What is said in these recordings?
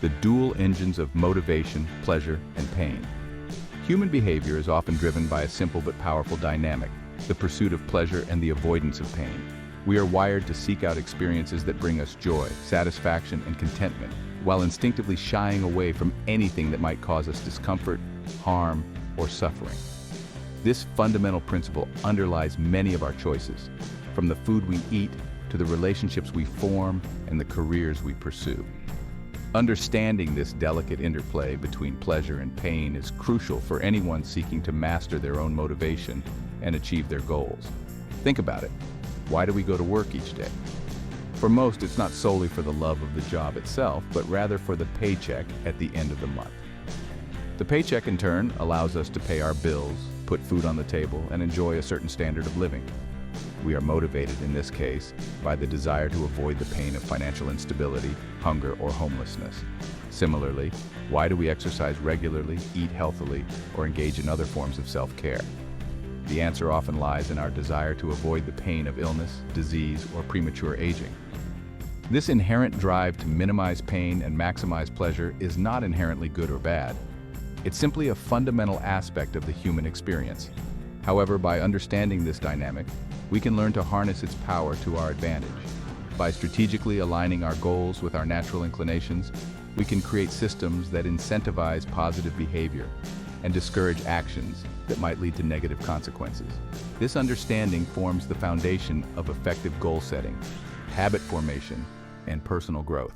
the dual engines of motivation, pleasure, and pain. Human behavior is often driven by a simple but powerful dynamic, the pursuit of pleasure and the avoidance of pain. We are wired to seek out experiences that bring us joy, satisfaction, and contentment, while instinctively shying away from anything that might cause us discomfort, harm, or suffering. This fundamental principle underlies many of our choices, from the food we eat to the relationships we form and the careers we pursue. Understanding this delicate interplay between pleasure and pain is crucial for anyone seeking to master their own motivation and achieve their goals. Think about it. Why do we go to work each day? For most, it's not solely for the love of the job itself, but rather for the paycheck at the end of the month. The paycheck, in turn, allows us to pay our bills, put food on the table, and enjoy a certain standard of living. We are motivated, in this case, by the desire to avoid the pain of financial instability, hunger, or homelessness. Similarly, why do we exercise regularly, eat healthily, or engage in other forms of self-care? The answer often lies in our desire to avoid the pain of illness, disease, or premature aging. This inherent drive to minimize pain and maximize pleasure is not inherently good or bad. It's simply a fundamental aspect of the human experience. However, by understanding this dynamic, we can learn to harness its power to our advantage. By strategically aligning our goals with our natural inclinations, we can create systems that incentivize positive behavior and discourage actions that might lead to negative consequences. This understanding forms the foundation of effective goal setting, habit formation, and personal growth.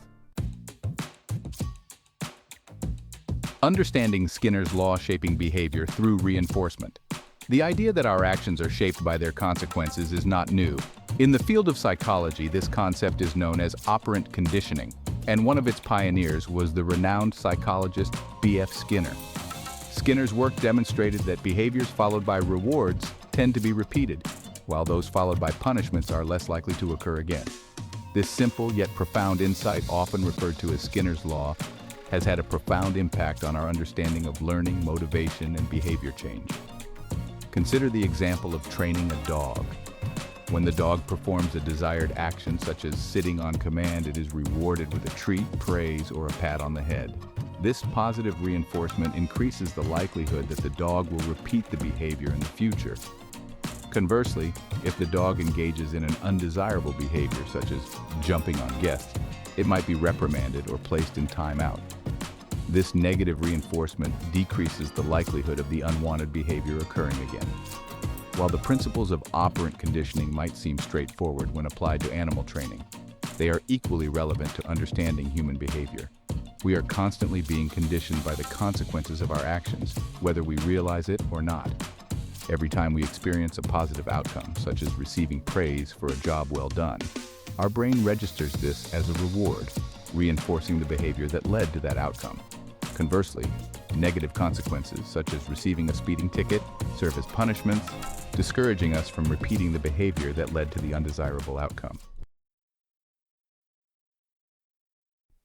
Understanding Skinner's law shaping behavior through reinforcement. The idea that our actions are shaped by their consequences is not new. In the field of psychology, this concept is known as operant conditioning, and one of its pioneers was the renowned psychologist B.F. Skinner. Skinner's work demonstrated that behaviors followed by rewards tend to be repeated, while those followed by punishments are less likely to occur again. This simple yet profound insight, often referred to as Skinner's law, has had a profound impact on our understanding of learning, motivation, and behavior change. Consider the example of training a dog. When the dog performs a desired action, such as sitting on command, it is rewarded with a treat, praise, or a pat on the head. This positive reinforcement increases the likelihood that the dog will repeat the behavior in the future. Conversely, if the dog engages in an undesirable behavior, such as jumping on guests, it might be reprimanded or placed in timeout. This negative reinforcement decreases the likelihood of the unwanted behavior occurring again. While the principles of operant conditioning might seem straightforward when applied to animal training, they are equally relevant to understanding human behavior. We are constantly being conditioned by the consequences of our actions, whether we realize it or not. Every time we experience a positive outcome, such as receiving praise for a job well done, our brain registers this as a reward, reinforcing the behavior that led to that outcome. Conversely, negative consequences, such as receiving a speeding ticket, serve as punishments, discouraging us from repeating the behavior that led to the undesirable outcome.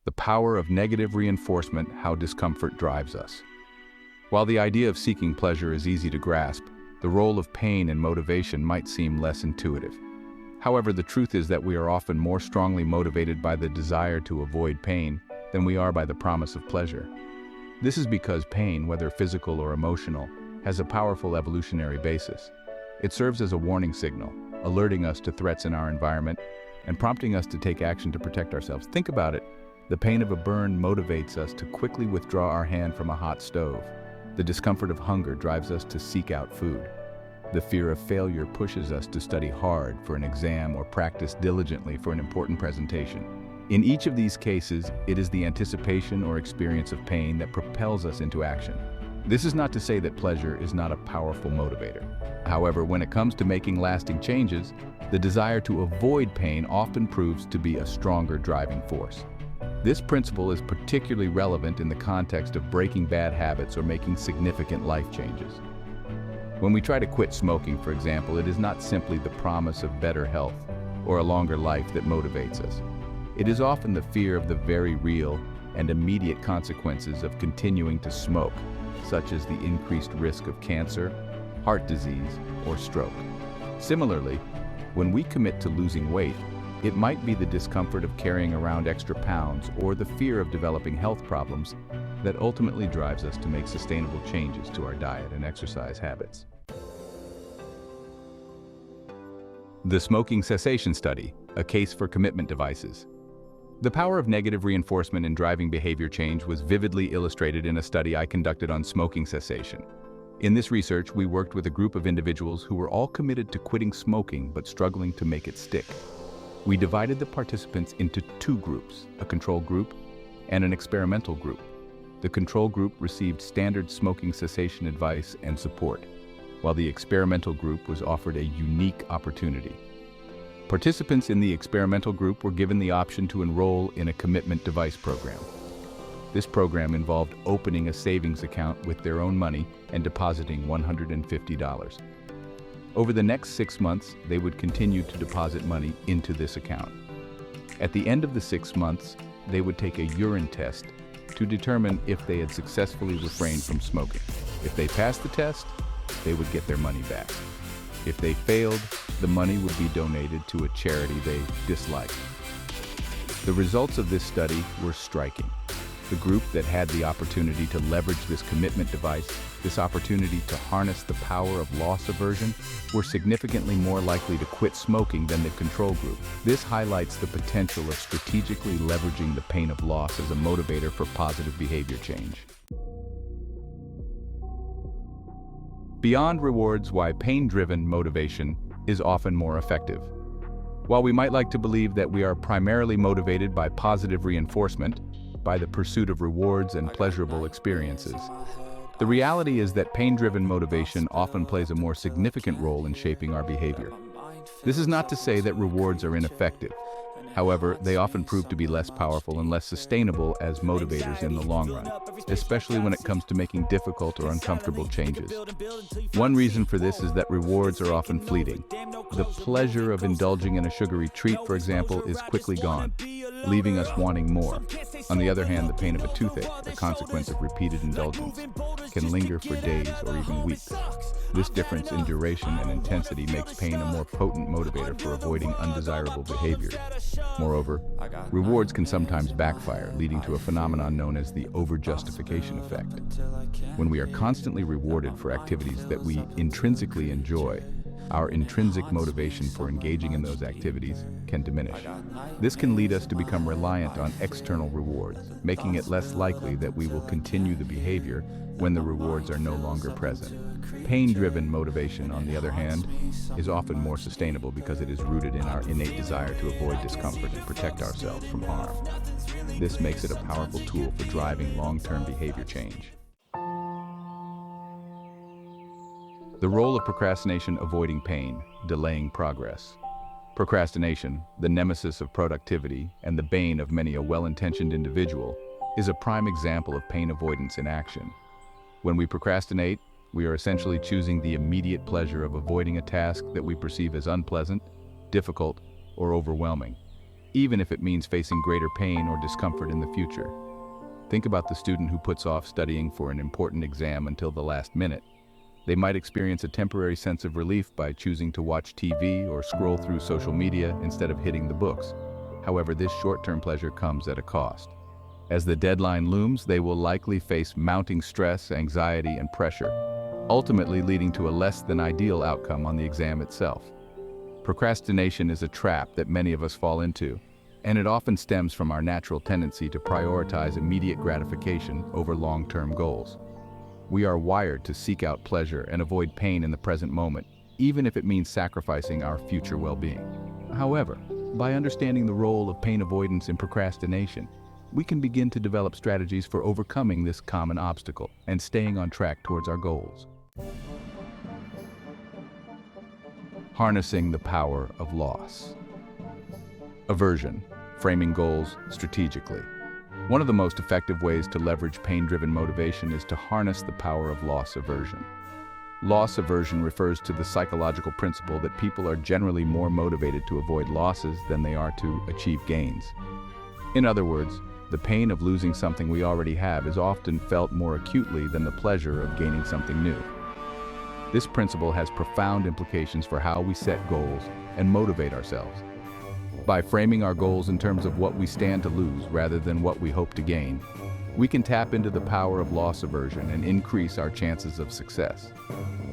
The power of negative reinforcement, how discomfort drives us. While the idea of seeking pleasure is easy to grasp, the role of pain and motivation might seem less intuitive. However, the truth is that we are often more strongly motivated by the desire to avoid pain than we are by the promise of pleasure. This is because pain, whether physical or emotional, has a powerful evolutionary basis. It serves as a warning signal, alerting us to threats in our environment and prompting us to take action to protect ourselves. Think about it. The pain of a burn motivates us to quickly withdraw our hand from a hot stove. The discomfort of hunger drives us to seek out food. The fear of failure pushes us to study hard for an exam or practice diligently for an important presentation. In each of these cases, it is the anticipation or experience of pain that propels us into action. This is not to say that pleasure is not a powerful motivator. However, when it comes to making lasting changes, the desire to avoid pain often proves to be a stronger driving force. This principle is particularly relevant in the context of breaking bad habits or making significant life changes. When we try to quit smoking, for example, it is not simply the promise of better health or a longer life that motivates us. It is often the fear of the very real and immediate consequences of continuing to smoke, such as the increased risk of cancer, heart disease, or stroke. Similarly, when we commit to losing weight, It might be the discomfort of carrying around extra pounds or the fear of developing health problems that ultimately drives us to make sustainable changes to our diet and exercise habits. The Smoking Cessation Study, a case for commitment devices. The power of negative reinforcement in driving behavior change was vividly illustrated in a study I conducted on smoking cessation. In this research, we worked with a group of individuals who were all committed to quitting smoking but struggling to make it stick. We divided the participants into two groups, a control group and an experimental group. The control group received standard smoking cessation advice and support, while the experimental group was offered a unique opportunity. Participants in the experimental group were given the option to enroll in a commitment device program. This program involved opening a savings account with their own money and depositing $150. Over the next 6 months, they would continue to deposit money into this account. At the end of the 6 months, they would take a urine test to determine if they had successfully refrained from smoking. If they passed the test, they would get their money back. If they failed, the money would be donated to a charity they disliked. The results of this study were striking. The group that had the opportunity to leverage this commitment device, this opportunity to harness the power of loss aversion, were significantly more likely to quit smoking than the control group. This highlights the potential of strategically leveraging the pain of loss as a motivator for positive behavior change. Beyond rewards, why pain-driven motivation is often more effective. While we might like to believe that we are primarily motivated by positive reinforcement, by the pursuit of rewards and pleasurable experiences, the reality is that pain-driven motivation often plays a more significant role in shaping our behavior. This is not to say that rewards are ineffective. However, they often prove to be less powerful and less sustainable as motivators in the long run, especially when it comes to making difficult or uncomfortable changes. One reason for this is that rewards are often fleeting. The pleasure of indulging in a sugary treat, for example, is quickly gone, leaving us wanting more. On the other hand, the pain of a toothache, a consequence of repeated indulgence, can linger for days or even weeks. This difference in duration and intensity makes pain a more potent motivator for avoiding undesirable behavior. Moreover, rewards can sometimes backfire, leading to a phenomenon known as the over-justification effect. When we are constantly rewarded for activities that we intrinsically enjoy, our intrinsic motivation for engaging in those activities can diminish. This can lead us to become reliant on external rewards, making it less likely that we will continue the behavior when the rewards are no longer present. Pain-driven motivation, on the other hand, is often more sustainable because it is rooted in our innate desire to avoid discomfort and protect ourselves from harm. This makes it a powerful tool for driving long-term behavior change. The role of procrastination: avoiding pain, delaying progress. Procrastination, the nemesis of productivity and the bane of many a well-intentioned individual, is a prime example of pain avoidance in action. When we procrastinate, we are essentially choosing the immediate pleasure of avoiding a task that we perceive as unpleasant, difficult, or overwhelming, even if it means facing greater pain or discomfort in the future. Think about the student who puts off studying for an important exam until the last minute. They might experience a temporary sense of relief by choosing to watch TV or scroll through social media instead of hitting the books. However, this short-term pleasure comes at a cost. As the deadline looms, they will likely face mounting stress, anxiety, and pressure, ultimately leading to a less than ideal outcome on the exam itself. Procrastination is a trap that many of us fall into, and it often stems from our natural tendency to prioritize immediate gratification over long-term goals. We are wired to seek out pleasure and avoid pain in the present moment, even if it means sacrificing our future well-being. However, by understanding the role of pain avoidance in procrastination, we can begin to develop strategies for overcoming this common obstacle and staying on track towards our goals. Harnessing the power of loss. Aversion, framing goals strategically. One of the most effective ways to leverage pain-driven motivation is to harness the power of loss aversion. Loss aversion refers to the psychological principle that people are generally more motivated to avoid losses than they are to achieve gains. In other words, the pain of losing something we already have is often felt more acutely than the pleasure of gaining something new. This principle has profound implications for how we set goals and motivate ourselves. By framing our goals in terms of what we stand to lose rather than what we hope to gain, we can tap into the power of loss aversion and increase our chances of success.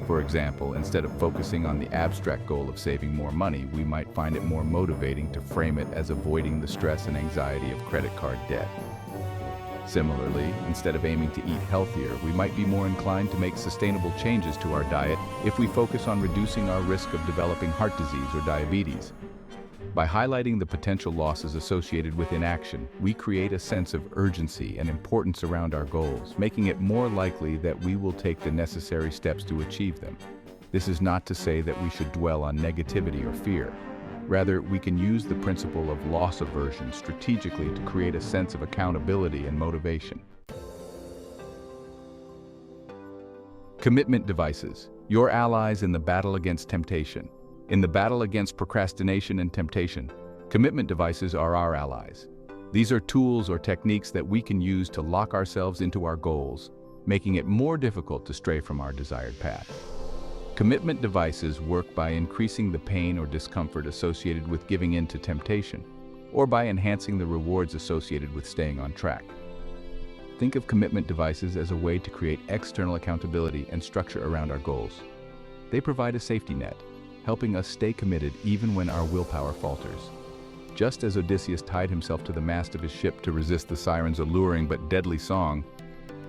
For example, instead of focusing on the abstract goal of saving more money, we might find it more motivating to frame it as avoiding the stress and anxiety of credit card debt. Similarly, instead of aiming to eat healthier, we might be more inclined to make sustainable changes to our diet if we focus on reducing our risk of developing heart disease or diabetes. By highlighting the potential losses associated with inaction, we create a sense of urgency and importance around our goals, making it more likely that we will take the necessary steps to achieve them. This is not to say that we should dwell on negativity or fear. Rather, we can use the principle of loss aversion strategically to create a sense of accountability and motivation. Commitment devices, your allies in the battle against temptation. In the battle against procrastination and temptation, commitment devices are our allies. These are tools or techniques that we can use to lock ourselves into our goals, making it more difficult to stray from our desired path. Commitment devices work by increasing the pain or discomfort associated with giving in to temptation, or by enhancing the rewards associated with staying on track. Think of commitment devices as a way to create external accountability and structure around our goals. They provide a safety net, helping us stay committed even when our willpower falters. Just as Odysseus tied himself to the mast of his ship to resist the siren's alluring but deadly song,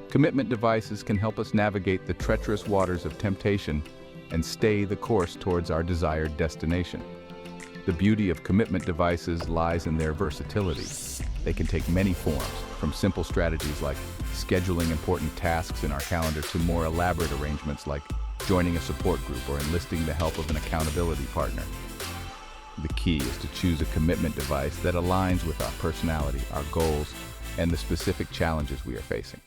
commitment devices can help us navigate the treacherous waters of temptation and stay the course towards our desired destination. The beauty of commitment devices lies in their versatility. They can take many forms, from simple strategies like scheduling important tasks in our calendar to more elaborate arrangements like joining a support group or enlisting the help of an accountability partner. The key is to choose a commitment device that aligns with our personality, our goals, and the specific challenges we are facing.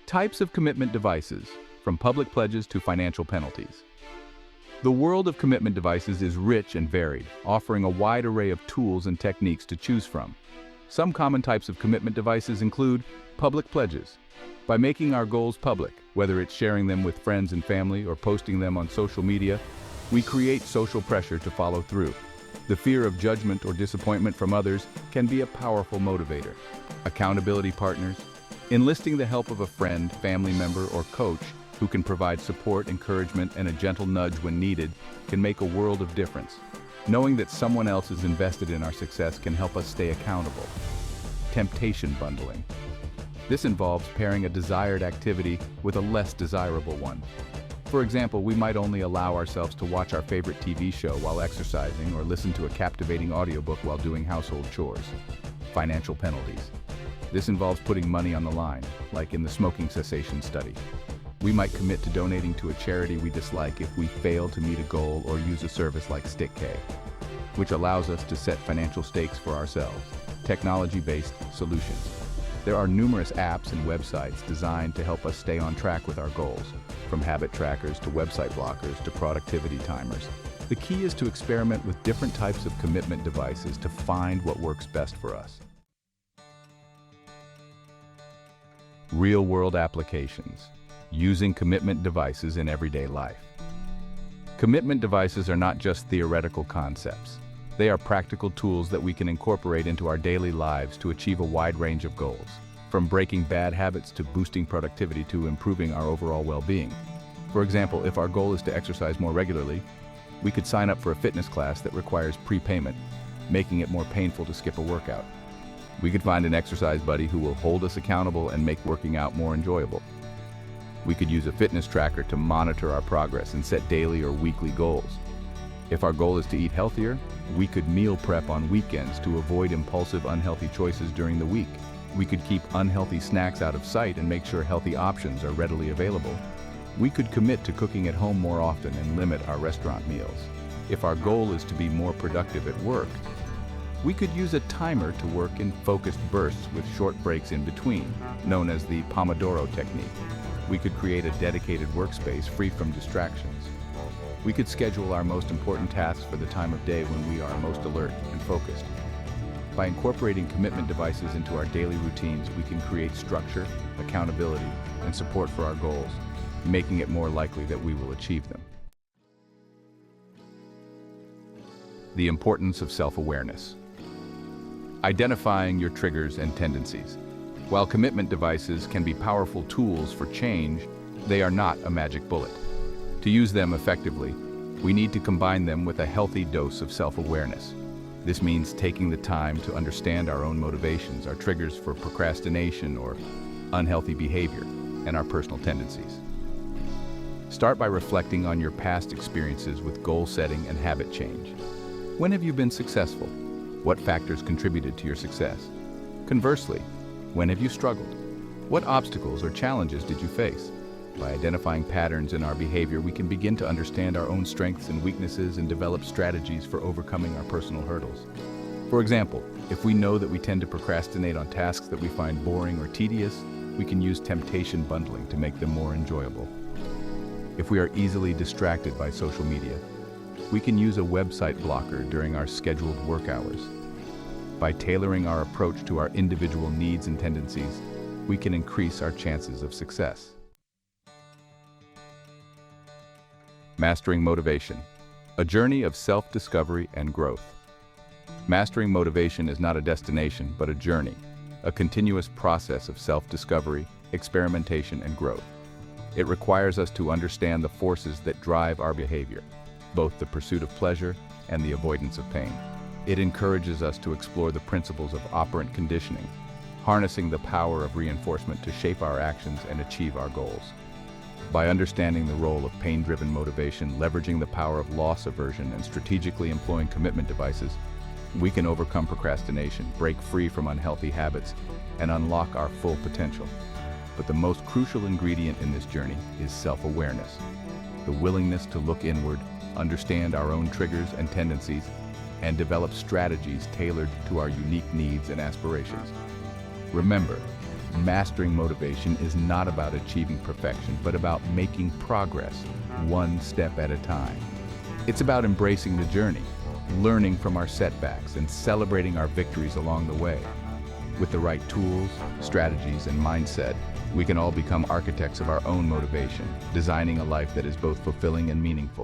Types of commitment devices, from public pledges to financial penalties. The world of commitment devices is rich and varied, offering a wide array of tools and techniques to choose from. Some common types of commitment devices include public pledges. By making our goals public, whether it's sharing them with friends and family or posting them on social media, we create social pressure to follow through. The fear of judgment or disappointment from others can be a powerful motivator. Accountability partners. Enlisting the help of a friend, family member, or coach who can provide support, encouragement, and a gentle nudge when needed can make a world of difference. Knowing that someone else is invested in our success can help us stay accountable. Temptation bundling. This involves pairing a desired activity with a less desirable one. For example, we might only allow ourselves to watch our favorite TV show while exercising or listen to a captivating audiobook while doing household chores. Financial penalties. This involves putting money on the line, like in the smoking cessation study. We might commit to donating to a charity we dislike if we fail to meet a goal or use a service like StickK, which allows us to set financial stakes for ourselves. Technology-based solutions. There are numerous apps and websites designed to help us stay on track with our goals, from habit trackers to website blockers to productivity timers. The key is to experiment with different types of commitment devices to find what works best for us. Real-world applications. Using commitment devices in everyday life. Commitment devices are not just theoretical concepts. They are practical tools that we can incorporate into our daily lives to achieve a wide range of goals, from breaking bad habits to boosting productivity to improving our overall well-being. For example, if our goal is to exercise more regularly, we could sign up for a fitness class that requires prepayment, making it more painful to skip a workout. We could find an exercise buddy who will hold us accountable and make working out more enjoyable. We could use a fitness tracker to monitor our progress and set daily or weekly goals. If our goal is to eat healthier, we could meal prep on weekends to avoid impulsive, unhealthy choices during the week. We could keep unhealthy snacks out of sight and make sure healthy options are readily available. We could commit to cooking at home more often and limit our restaurant meals. If our goal is to be more productive at work, we could use a timer to work in focused bursts with short breaks in between, known as the Pomodoro technique. We could create a dedicated workspace free from distractions. We could schedule our most important tasks for the time of day when we are most alert and focused. By incorporating commitment devices into our daily routines, we can create structure, accountability, and support for our goals, making it more likely that we will achieve them. The importance of self-awareness. Identifying your triggers and tendencies. While commitment devices can be powerful tools for change, they are not a magic bullet. To use them effectively, we need to combine them with a healthy dose of self-awareness. This means taking the time to understand our own motivations, our triggers for procrastination or unhealthy behavior, and our personal tendencies. Start by reflecting on your past experiences with goal setting and habit change. When have you been successful? What factors contributed to your success? Conversely, when have you struggled? What obstacles or challenges did you face? By identifying patterns in our behavior, we can begin to understand our own strengths and weaknesses and develop strategies for overcoming our personal hurdles. For example, if we know that we tend to procrastinate on tasks that we find boring or tedious, we can use temptation bundling to make them more enjoyable. If we are easily distracted by social media, we can use a website blocker during our scheduled work hours. By tailoring our approach to our individual needs and tendencies, we can increase our chances of success. Mastering motivation, a journey of self-discovery and growth. Mastering motivation is not a destination, but a journey, a continuous process of self-discovery, experimentation, and growth. It requires us to understand the forces that drive our behavior, both the pursuit of pleasure and the avoidance of pain. It encourages us to explore the principles of operant conditioning, harnessing the power of reinforcement to shape our actions and achieve our goals. By understanding the role of pain-driven motivation, leveraging the power of loss aversion, and strategically employing commitment devices, we can overcome procrastination, break free from unhealthy habits, and unlock our full potential. But the most crucial ingredient in this journey is self-awareness, the willingness to look inward, understand our own triggers and tendencies, and develop strategies tailored to our unique needs and aspirations. Remember, mastering motivation is not about achieving perfection, but about making progress one step at a time. It's about embracing the journey, learning from our setbacks, and celebrating our victories along the way. With the right tools, strategies, and mindset, we can all become architects of our own motivation, designing a life that is both fulfilling and meaningful.